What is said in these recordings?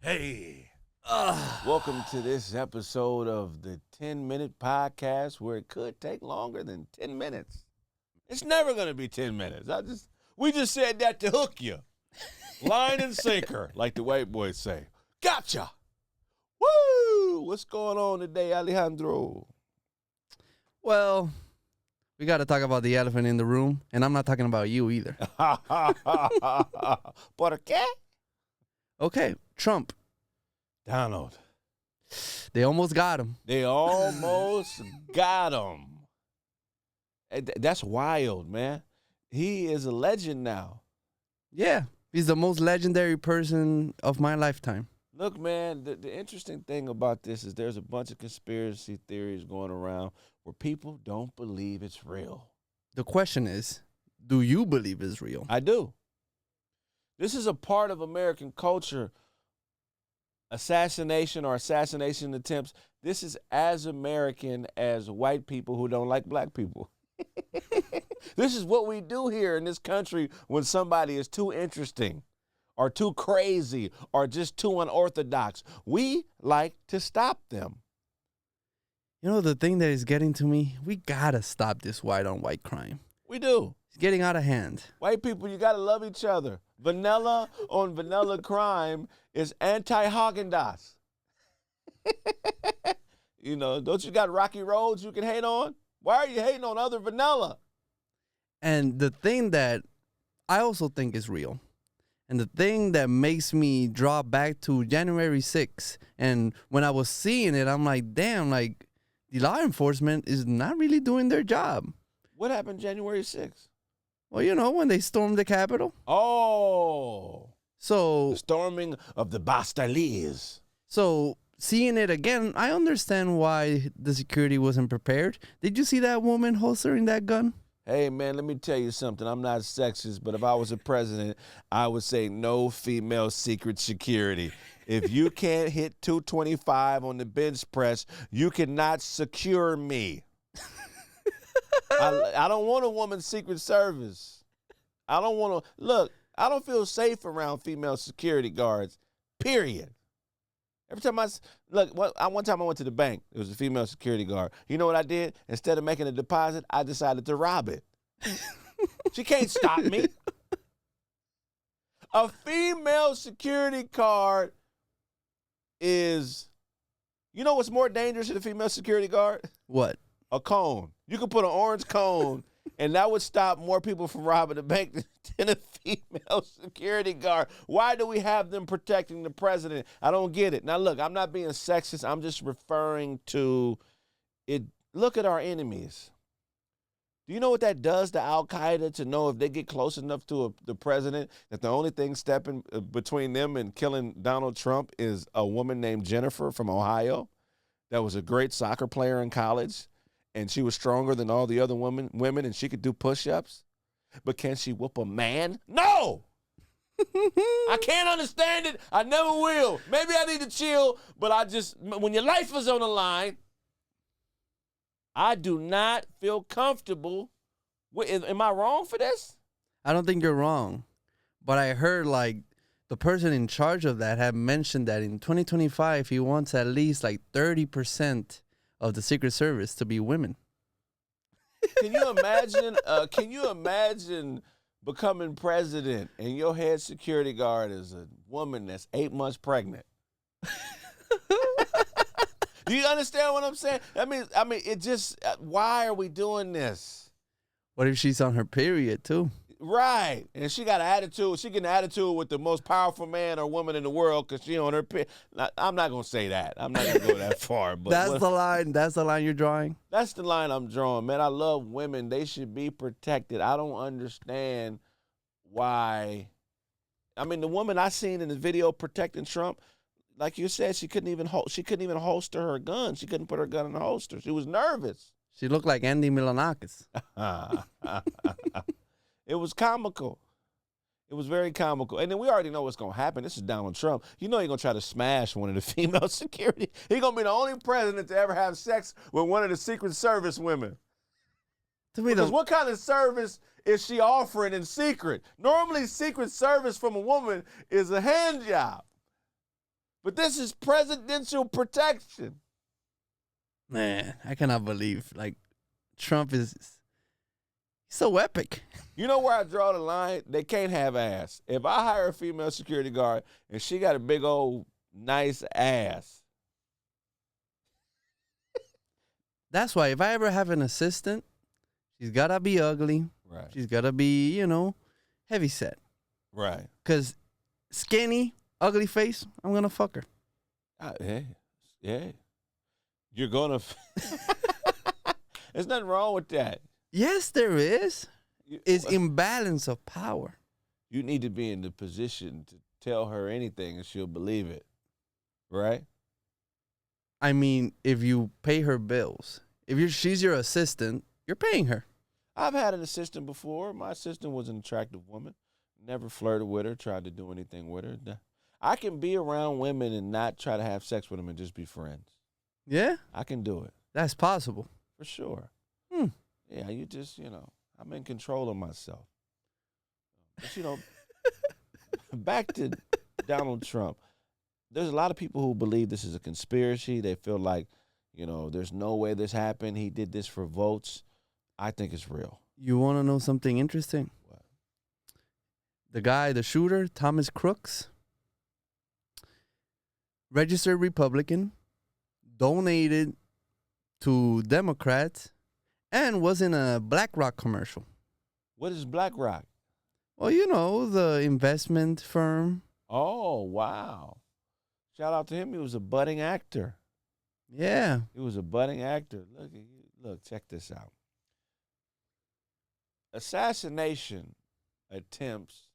Hey, welcome to this episode of the 10-minute podcast where it could take longer than 10 minutes. It's never going to be 10 minutes. We just said that to hook you. Line and sinker, like the white boys say. Gotcha. Woo! What's going on today, Alejandro? Well, we got to talk about the elephant in the room, and I'm not talking about you either. ¿Por qué? Okay, Trump. Donald. They almost got him. They almost got him. That's wild, man. He is a legend now. Yeah, he's the most legendary person of my lifetime. Look, man, the interesting thing about this is there's a bunch of conspiracy theories going around where people don't believe it's real. The question is, do you believe it's real? I do. This is a part of American culture. Assassination or assassination attempts. This is as American as white people who don't like black people. This is what we do here in this country when somebody is too interesting or too crazy or just too unorthodox. We like to stop them. You know, the thing that is getting to me, we got to stop this white-on-white crime. We do. It's getting out of hand. White people, you got to love each other. Vanilla on vanilla crime is anti-Haagen-Dazs. You know, don't you got rocky roads you can hate on? Why are you hating on other vanilla? And the thing that I also think is real, and the thing that makes me draw back to January 6th, and when I was seeing it, I'm like, damn, like, the law enforcement is not really doing their job. What happened January 6th? Well, you know, when they stormed the Capitol. Oh. So the storming of the Bastille. So seeing it again, I understand why the security wasn't prepared. Did you see that woman holstering that gun? Hey, man, let me tell you something. I'm not sexist, but if I was a president, I would say no female secret security. If you can't hit 225 on the bench press, you cannot secure me. I don't want a woman's secret service. I don't want to. Look, I don't feel safe around female security guards, period. Every time one time I went to the bank, it was a female security guard. You know what I did? Instead of making a deposit, I decided to rob it. She can't stop me. A female security guard is, you know what's more dangerous than a female security guard? What? A cone. You could put an orange cone, and that would stop more people from robbing the bank than a female security guard. Why do we have them protecting the president? I don't get it. Now, look, I'm not being sexist. I'm just referring to it. Look at our enemies. Do you know what that does to Al-Qaeda to know if they get close enough to the president that the only thing stepping between them and killing Donald Trump is a woman named Jennifer from Ohio that was a great soccer player in college? And she was stronger than all the other women, and she could do push-ups. But can she whoop a man? No! I can't understand it. I never will. Maybe I need to chill, but when your life is on the line, I do not feel comfortable. Am I wrong for this? I don't think you're wrong. But I heard, like, the person in charge of that had mentioned that in 2025, he wants at least, like, 30% of the Secret Service to be women. Can you imagine? Becoming president and your head security guard is a woman that's 8 months pregnant? Do you understand what I'm saying? I mean, it just. Why are we doing this? What if she's on her period too? Right, and she got an attitude. She get an attitude with the most powerful man or woman in the world because she on her period. I'm not gonna say that. I'm not gonna go that far. But that's the line. That's the line you're drawing. That's the line I'm drawing, man. I love women. They should be protected. I don't understand why. I mean, the woman I seen in the video protecting Trump, like you said, she couldn't even holster her gun. She couldn't put her gun in the holster. She was nervous. She looked like Andy Milonakis. It was comical. It was very comical. And then we already know what's going to happen. This is Donald Trump. You know he's going to try to smash one of the female security. He's going to be the only president to ever have sex with one of the Secret Service women. Because what kind of service is she offering in secret? Normally, Secret Service from a woman is a hand job. But this is presidential protection. Man, I cannot believe like Trump is so epic. You know where I draw the line? They can't have ass. If I hire a female security guard and she got a big old nice ass. That's why if I ever have an assistant, she's gotta be ugly. Right. She's gotta be, heavy set. Right. Cause skinny, ugly face, I'm gonna fuck her. Yeah. You're gonna. There's nothing wrong with that. Yes, there is. It's imbalance of power. You need to be in the position to tell her anything and she'll believe it. Right? I mean, if you pay her bills, she's your assistant, you're paying her. I've had an assistant before. My assistant was an attractive woman. Never flirted with her, tried to do anything with her. I can be around women and not try to have sex with them and just be friends. Yeah? I can do it. That's possible. For sure. Hmm. Yeah, you just, I'm in control of myself. But, back to Donald Trump. There's a lot of people who believe this is a conspiracy. They feel like, there's no way this happened. He did this for votes. I think it's real. You want to know something interesting? What? The shooter, Thomas Crooks, registered Republican, donated to Democrats, and was in a BlackRock commercial. What is BlackRock? Well, the investment firm. Oh, wow. Shout out to him. He was a budding actor. Yeah. He was a budding actor. Look, check this out. Assassination attempts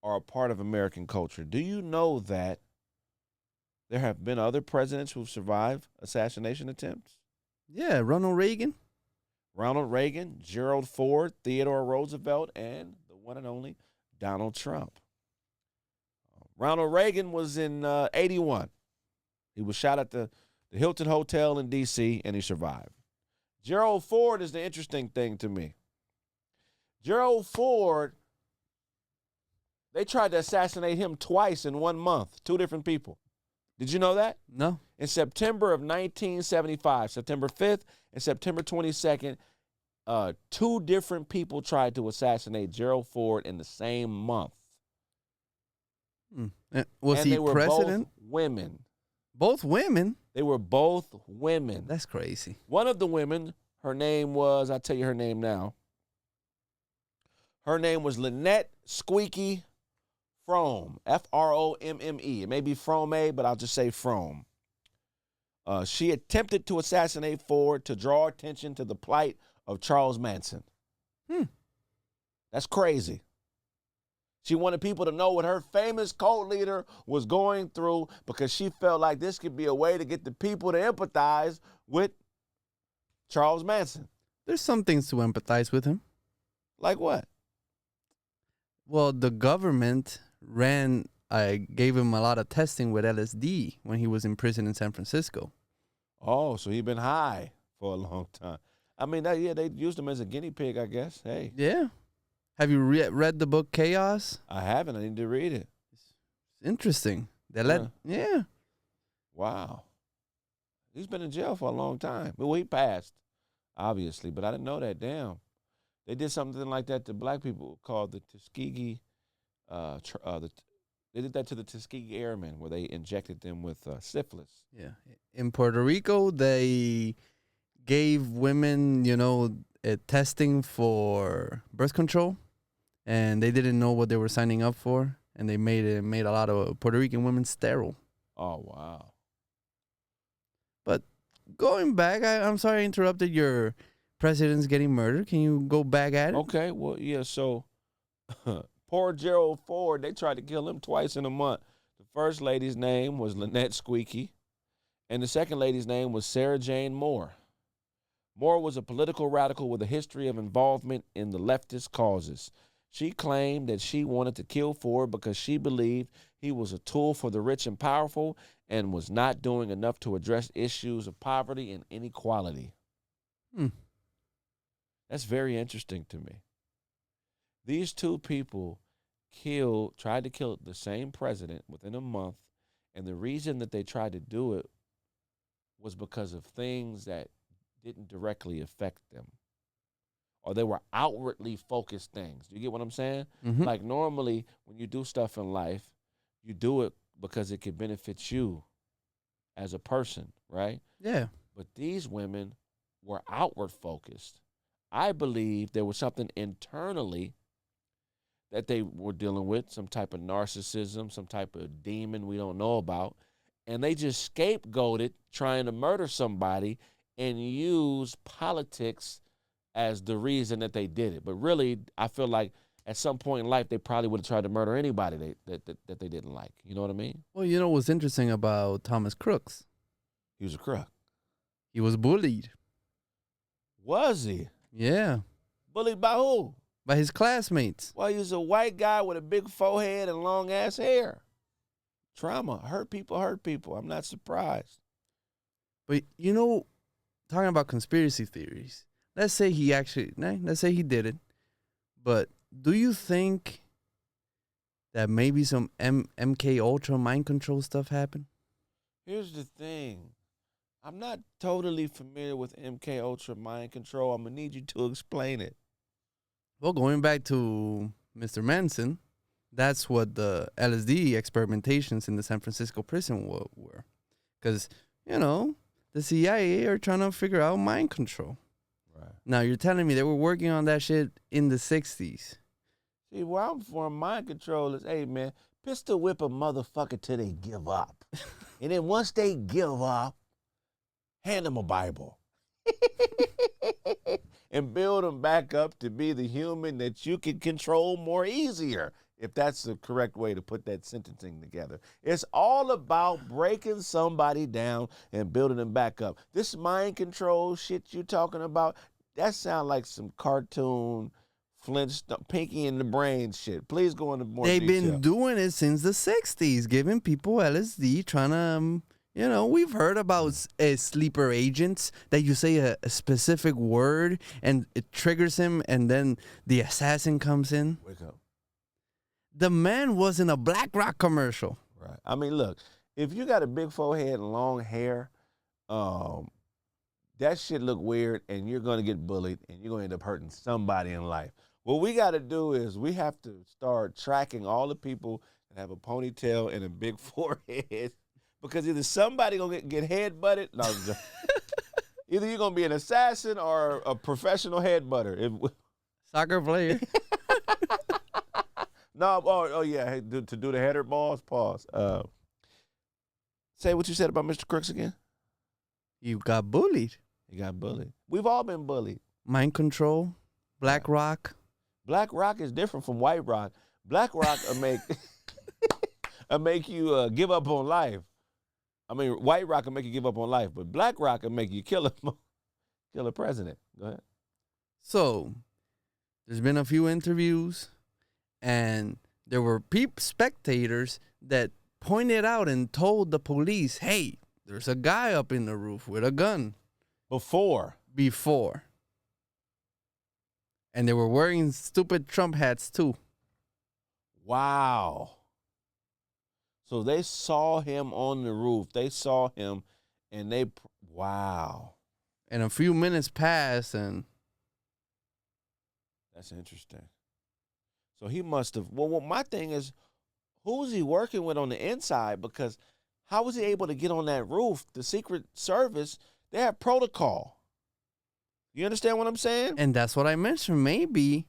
are a part of American culture. Do you know that there have been other presidents who've survived assassination attempts? Yeah, Ronald Reagan, Gerald Ford, Theodore Roosevelt, and the one and only Donald Trump. Ronald Reagan was in 81. He was shot at the Hilton Hotel in D.C., and he survived. Gerald Ford is the interesting thing to me. Gerald Ford, they tried to assassinate him twice in 1 month, 2 different people. Did you know that? No. In September of 1975, September 5th and September 22nd, 2 different people tried to assassinate Gerald Ford in the same month. Was he they were president? Both women. Both women? They were both women. That's crazy. One of the women, her name was, I'll tell you her name now. Her name was Lynette Squeaky Frome, F-R-O-M-M-E. It may be Frome, but I'll just say Frome. She attempted to assassinate Ford to draw attention to the plight of Charles Manson. That's crazy. She wanted people to know what her famous cult leader was going through because she felt like this could be a way to get the people to empathize with Charles Manson. There's some things to empathize with him. Like what? Well, the government gave him a lot of testing with LSD when he was in prison in San Francisco. Oh, so he'd been high for a long time. I mean, they used him as a guinea pig, I guess. Hey. Yeah. Have you read the book Chaos? I haven't. I need to read it. It's interesting. Yeah. Wow. He's been in jail for a long time. Well, he passed, obviously, but I didn't know that. Damn. They did something like that to black people called the Tuskegee. They did that to the Tuskegee Airmen where they injected them with syphilis. Yeah. In Puerto Rico, they gave women, testing for birth control, and they didn't know what they were signing up for, and they made a lot of Puerto Rican women sterile. Oh, wow. But going back, I'm sorry I interrupted your president's getting murdered. Can you go back at it? Okay, well, yeah, so poor Gerald Ford, they tried to kill him twice in a month. The first lady's name was Lynette Squeaky, and the second lady's name was Sarah Jane Moore. Moore was a political radical with a history of involvement in the leftist causes. She claimed that she wanted to kill Ford because she believed he was a tool for the rich and powerful and was not doing enough to address issues of poverty and inequality. That's very interesting to me. These 2 people tried to kill the same president within a month, And the reason that they tried to do it was because of things that didn't directly affect them, or they were outwardly focused things. Do you get what I'm saying? Mm-hmm. Like normally when you do stuff in life, you do it because it can benefit you as a person, right? Yeah. But these women were outward focused. I believe there was something internally that they were dealing with, some type of narcissism, some type of demon we don't know about, and they just scapegoated trying to murder somebody and use politics as the reason that they did it. But really, I feel like at some point in life, they probably would have tried to murder anybody that they didn't like. You know what I mean? Well, you know what's interesting about Thomas Crooks? He was a crook. He was bullied. Was he? Yeah. Bullied by who? By his classmates. Well, he was a white guy with a big forehead and long ass hair. Trauma. Hurt people hurt people. I'm not surprised. But, you know, talking about conspiracy theories, let's say he did it. But do you think that maybe some MK Ultra mind control stuff happened? Here's the thing. I'm not totally familiar with MK Ultra mind control. I'm going to need you to explain it. Well, going back to Mr. Manson, that's what the LSD experimentations in the San Francisco prison were. Because, you know, the CIA are trying to figure out mind control. Right. Now, you're telling me they were working on that shit in the 60s. See, where I'm from, mind control is, hey, man, pistol whip a motherfucker till they give up. And then once they give up, hand them a Bible. And build them back up to be the human that you can control more easier, if that's the correct way to put that sentencing together. It's all about breaking somebody down and building them back up. This mind control shit you talking about, that sounds like some cartoon Flintstone, Pinky in the Brain shit. Please go into more detail. They've been doing it since the 60s, giving people LSD, trying to, you know, we've heard about sleeper agents that you say a specific word and it triggers him and then the assassin comes in. Wake up. The man was in a BlackRock commercial. Right. I mean, look, if you got a big forehead and long hair, that shit look weird and you're going to get bullied and you're going to end up hurting somebody in life. What we got to do is we have to start tracking all the people that have a ponytail and a big forehead, because either somebody going to get head-butted. No, either you're going to be an assassin or a professional head-butter. Soccer player. No, oh yeah, hey, to do the header balls, pause. Say what you said about Mr. Crooks again. You got bullied. He got bullied. We've all been bullied. Mind control, BlackRock. Black rock is different from white rock. Black rock will make you give up on life. I mean, white rock will make you give up on life, but black rock will make you kill a president. Go ahead. So, there's been a few interviews, and there were spectators that pointed out and told the police, hey, there's a guy up in the roof with a gun. Before. And they were wearing stupid Trump hats, too. Wow. So they saw him on the roof. They saw him, and wow. And a few minutes passed, and... That's interesting. So he must have... Well, my thing is, who's he working with on the inside? Because how was he able to get on that roof? The Secret Service, they have protocol. You understand what I'm saying? And that's what I mentioned. Maybe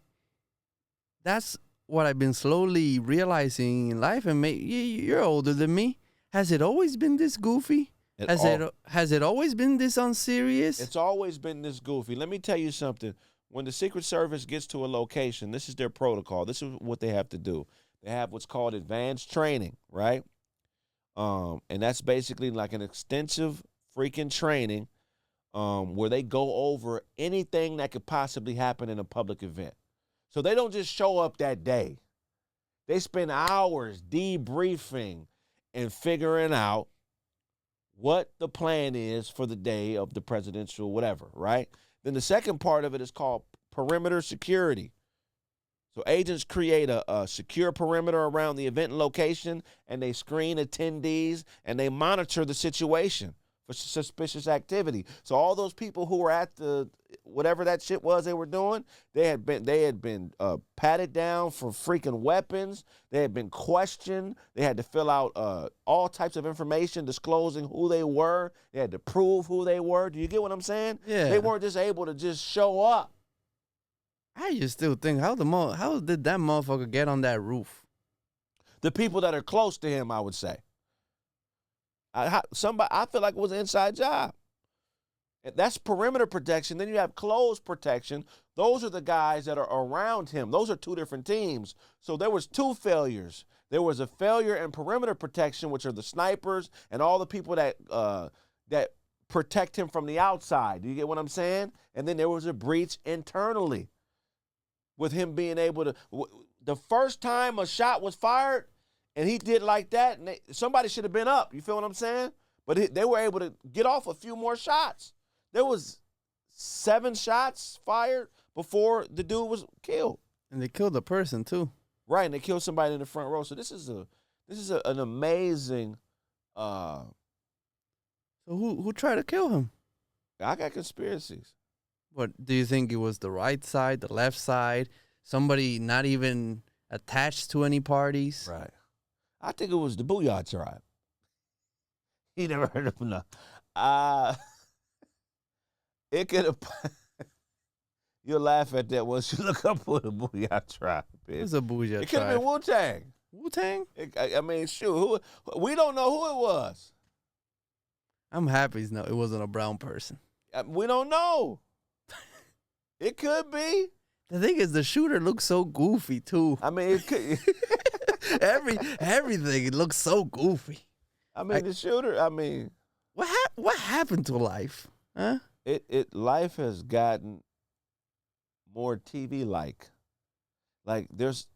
that's what I've been slowly realizing in life. And you're older than me. Has it always been this goofy? Has it always been this unserious? It's always been this goofy. Let me tell you something. When the Secret Service gets to a location, this is their protocol. This is what they have to do. They have what's called advanced training, right? And that's basically like an extensive freaking training where they go over anything that could possibly happen in a public event. So they don't just show up that day. They spend hours debriefing and figuring out what the plan is for the day of the presidential whatever, right? Then the second part of it is called perimeter security. So agents create a secure perimeter around the event location, and they screen attendees, and they monitor the situation for suspicious activity. So all those people who were at the whatever that shit was they were doing, they had been patted down for freaking weapons. They had been questioned. They had to fill out all types of information disclosing who they were. They had to prove who they were. Do you get what I'm saying? Yeah. They weren't just able to just show up. I just still think how did that motherfucker get on that roof? The people that are close to him, I would say. I feel like it was an inside job. That's perimeter protection. Then you have closed protection. Those are the guys that are around him. Those are two different teams. So there was two failures. There was a failure in perimeter protection, which are the snipers and all the people that protect him from the outside. Do you get what I'm saying? And then there was a breach internally with him being able to. The first time a shot was fired and he did like that, and somebody should have been up. You feel what I'm saying? But they were able to get off a few more shots. There was 7 shots fired before the dude was killed. And they killed a person too. Right, and they killed somebody in the front row. So this is an amazing. So who tried to kill him? I got conspiracies. What do you think? It was the right side, the left side, somebody not even attached to any parties? Right. I think it was the Booyah tribe. You never heard of them? No. It could have. You'll laugh at that once you look up for the Booyah tribe. It was a Booyah tribe. It could have been Wu-Tang. Wu-Tang? I mean, shoot, we don't know who it was. I'm happy it wasn't a brown person. We don't know. It could be. The thing is, the shooter looks so goofy too. I mean, it could. Everything looks so goofy. I mean, the shooter. I mean, what happened to life? Huh? Life has gotten more TV-like. Like there's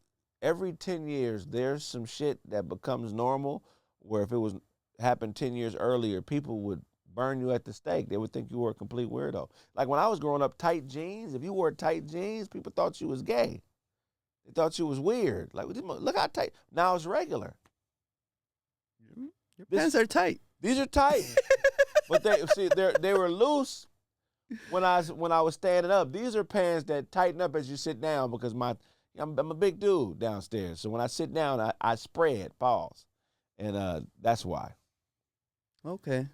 every 10 years, there's some shit that becomes normal. Where if it was happened 10 years earlier, people would burn you at the stake. They would think you were a complete weirdo. Like when I was growing up, tight jeans. If you wore tight jeans, people thought you was gay. They thought you was weird. Like look how tight. Now it's regular. Your pants are tight. These are tight, but they were loose when I was standing up. These are pants that tighten up as you sit down because I'm a big dude downstairs. So when I sit down, I spread, pause, and that's why. Okay.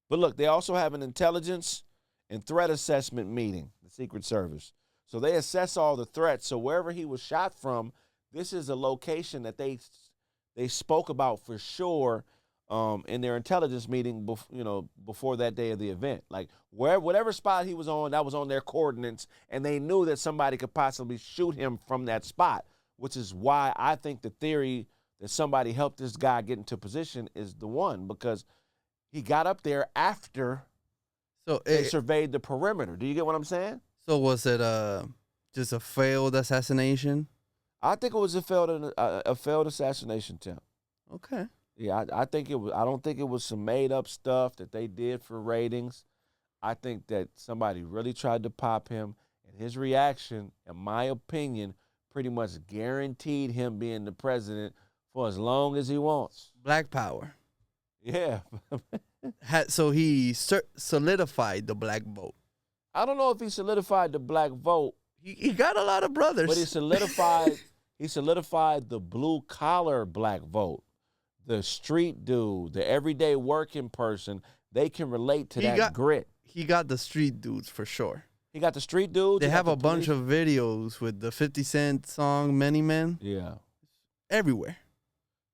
But look, they also have an intelligence and threat assessment meeting, the Secret Service. So they assess all the threats. So wherever he was shot from, this is a location that they spoke about for sure in their intelligence meeting, before that day of the event. Like whatever spot he was on, that was on their coordinates, and they knew that somebody could possibly shoot him from that spot, which is why I think the theory that somebody helped this guy get into position is the one, because he got up there after they surveyed the perimeter. Do you get what I'm saying? So was it just a failed assassination? I think it was a failed assassination attempt. Okay. Yeah, I think it was. I don't think it was some made up stuff that they did for ratings. I think that somebody really tried to pop him, and his reaction, in my opinion, pretty much guaranteed him being the president for as long as he wants. Black power. Yeah. So he solidified the black vote. I don't know if he solidified the black vote. He got a lot of brothers. But he solidified the blue collar black vote. The street dude, the everyday working person, they can relate to that grit. He got the street dudes for sure. He got the street dudes. They have a bunch of videos with the 50 Cent song, Many Men. Yeah. Everywhere.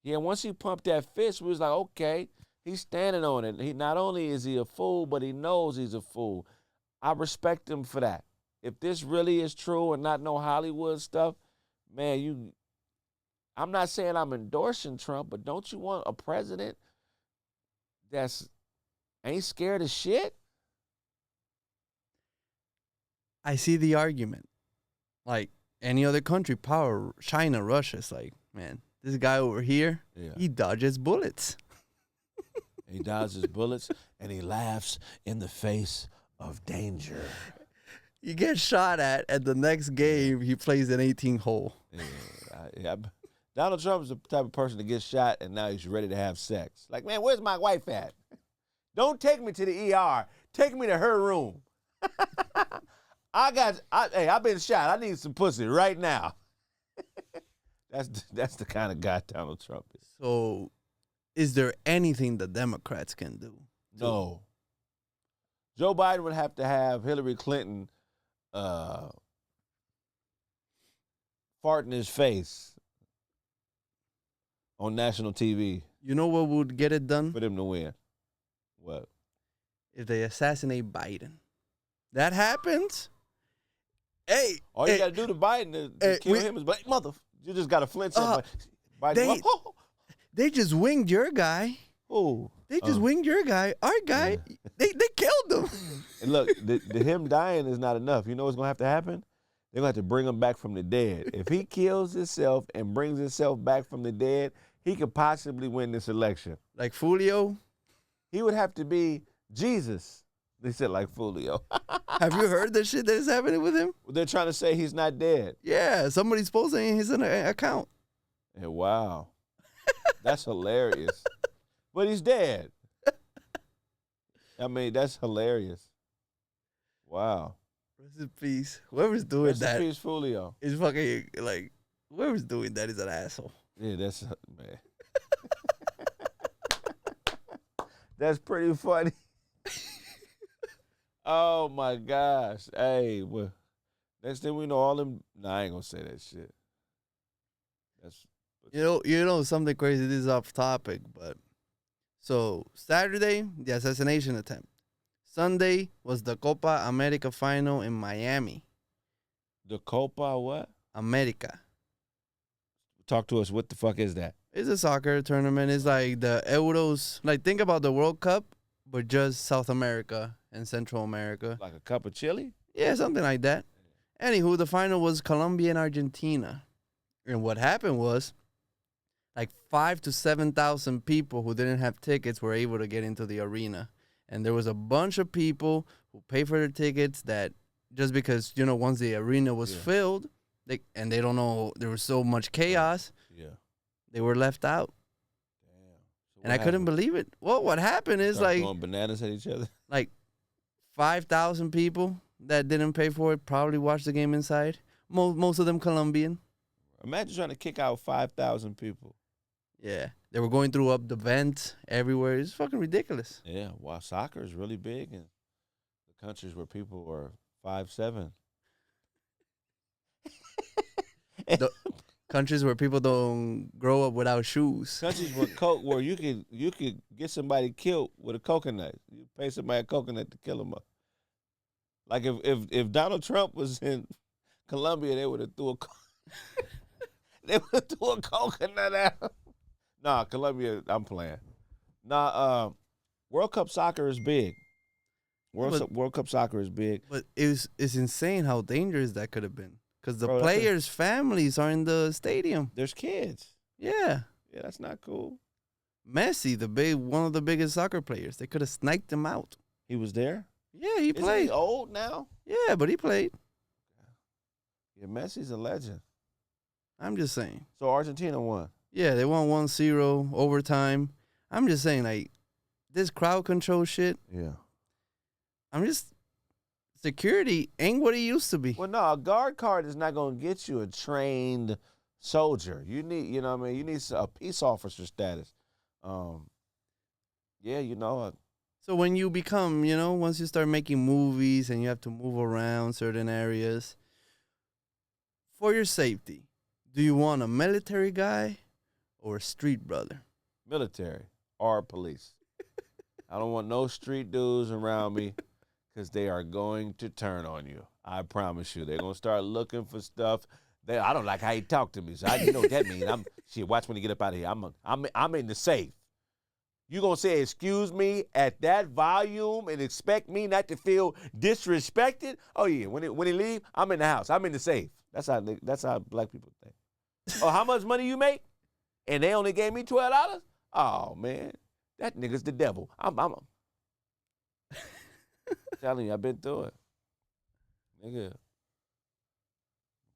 Yeah, once he pumped that fist, we was like, okay, he's standing on it. He not only is he a fool, but he knows he's a fool. I respect him for that. If this really is true and not no Hollywood stuff, man, I'm not saying I'm endorsing Trump, but don't you want a president that's ain't scared of shit? I see the argument. Like any other country, power, China, Russia, it's like, man, this guy over here, he dodges bullets. He dodges bullets and he laughs in the face of danger. he gets shot at, and the next game he plays an 18 hole. Yeah. Donald Trump is the type of person that gets shot and now he's ready to have sex. Like, man, where's my wife at? Don't take me to the ER. Take me to her room. I've been shot. I need some pussy right now. That's the kind of guy Donald Trump is. So, is there anything the Democrats can do? No. Joe Biden would have to have Hillary Clinton fart in his face on national TV. You know what would get it done? For them to win. What? If they assassinate Biden. That happens. Hey. All you got to do to Biden to kill him is, mother, you just got to flinch at Biden. They just winged your guy. Oh. They just winged your guy. Our guy, they killed him. And look, the him dying is not enough. You know what's going to have to happen? They're going to have to bring him back from the dead. If he kills himself and brings himself back from the dead, he could possibly win this election. Like Fulio? He would have to be Jesus. They said like Fulio. Have you heard the shit that is happening with him? They're trying to say he's not dead. Yeah, somebody's posting his account. Yeah, wow. That's hilarious. But he's dead. I mean, that's hilarious. Wow. Rest in peace. Whoever's doing Rest that in peace, Fulio. is fucking, like, whoever's doing that is an asshole. Yeah, that's, man. That's pretty funny. Oh, my gosh. Hey, well, next thing we know, all them, nah, I ain't going to say that shit. That's. You know something crazy. This is off topic, but so Saturday, the assassination attempt. Sunday was the Copa America final in Miami. The Copa what? America. Talk to us. What the fuck is that? It's a soccer tournament. It's like the Euros. Like, think about the World Cup, but just South America and Central America. Like a cup of chili? Yeah, something like that. Anywho, the final was Colombia and Argentina. And what happened was, like 5,000 to 7,000 people who didn't have tickets were able to get into the arena. And there was a bunch of people who paid for their tickets that just because, you know, once the arena was filled, they don't know, there was so much chaos, they were left out. Damn. So and I couldn't believe it. Well, what happened is like throwing bananas at each other. Like 5,000 people that didn't pay for it probably watched the game inside. Most of them Colombian. Imagine trying to kick out 5,000 people. Yeah. They were going through up the vents everywhere. It's fucking ridiculous. Yeah. Wow. Soccer is really big in the countries where people are 5'7". The countries where people don't grow up without shoes. Countries where you could get somebody killed with a coconut. You pay somebody a coconut to kill them up. Like if Donald Trump was in Colombia, they would have threw a coconut out. Nah, Colombia, I'm playing. Nah, World Cup soccer is big. World Cup soccer is big. But it's insane how dangerous that could have been. Because the players' families are in the stadium. There's kids. Yeah. Yeah, that's not cool. Messi, one of the biggest soccer players, they could have sniped him out. He was there? Yeah, he played. Isn't he old now? Yeah, but he played. Yeah, Messi's a legend. I'm just saying. So Argentina won. Yeah, they won 1-0 overtime. I'm just saying, like, this crowd control shit. Yeah. Security ain't what it used to be. Well, no, a guard card is not going to get you a trained soldier. You need, you know what I mean? You need a peace officer status. Yeah, you know. So when you become, you know, once you start making movies and you have to move around certain areas, for your safety, do you want a military guy or a street brother? Military or police. I don't want no street dudes around me because they are going to turn on you. I promise you. They're going to start looking for stuff. I don't like how he talk to me. So you know what that means. Watch when you get up out of here. I'm in the safe. You going to say, excuse me, at that volume and expect me not to feel disrespected? Oh, yeah. When he leave, I'm in the house. I'm in the safe. That's how black people think. Oh, how much money you make? And they only gave me $12? Oh, man. That nigga's the devil. I'm telling you, I've been through it. Nigga,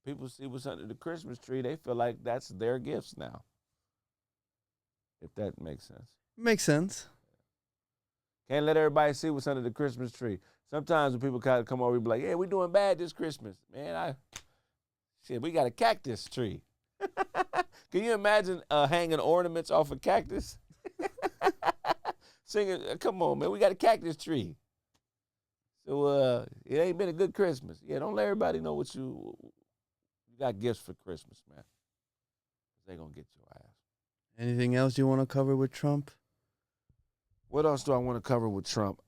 people see what's under the Christmas tree, they feel like that's their gifts now. If that makes sense. Makes sense. Can't let everybody see what's under the Christmas tree. Sometimes when people kind of come over, we be like, "Yeah, we doing bad this Christmas, man. We got a cactus tree." Can you imagine hanging ornaments off a cactus? Singing, "Come on, man, we got a cactus tree." So it ain't been a good Christmas. Yeah, don't let everybody know what you got gifts for Christmas, man. They gonna get your ass. Anything else you want to cover with Trump? What else do I want to cover with Trump?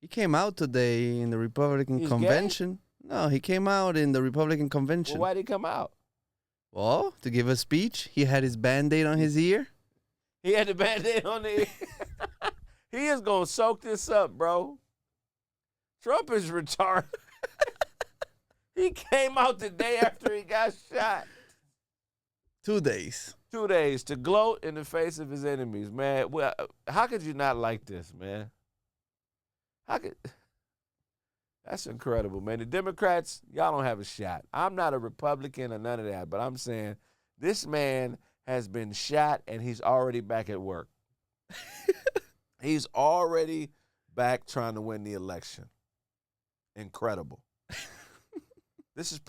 He came out today in the Republican He's convention. gay? No, he came out in the Republican Well, convention. why'd he come out? Well, to give a speech. He had his Band-Aid on his ear. He had the Band-Aid on the He is gonna soak this up, bro. Trump is retarded. He came out the day after he got shot. 2 days. 2 days to gloat in the face of his enemies, man. Well, how could you not like this, man? That's incredible, man. The Democrats, y'all don't have a shot. I'm not a Republican or none of that, but I'm saying this man has been shot and he's already back at work. He's already back trying to win the election. Incredible. This is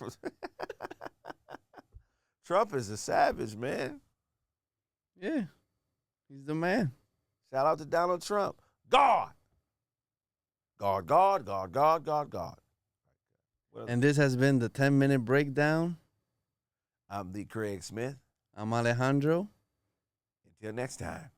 Trump is a savage, man. Yeah, he's the man. Shout out to Donald Trump. God. God, God, God, God, God, God. And this has been the 10-minute breakdown. I'm the Kraig Smith. I'm Alejandro. Until next time.